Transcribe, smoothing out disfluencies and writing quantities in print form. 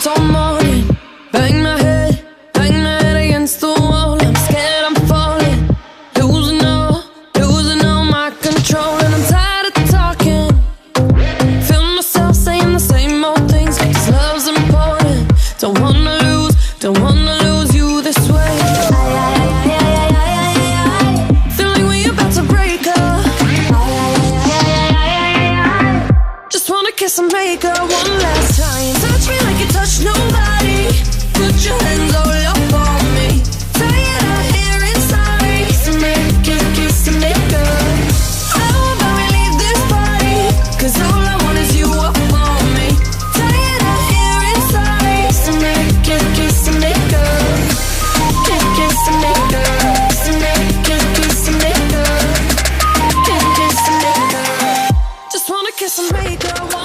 all morning. Bang my head against the wall. I'm scared I'm falling, losing all my control. And I'm tired of talking, feel myself saying the same old things. 'Cause love's important, don't wanna lose you this way. Feel like we about to break up. Just wanna kiss and make up one last time. Touch me like you touch nobody. Put your hands all up on me. Tired of hearing sorry. Kiss and make up. How about we leave this party? 'Cause all I want is you up on me. Tired of hearing sorry. Kiss and make up. Kiss and make up. Kiss and make up. Kiss and make up. Just wanna kiss and make up.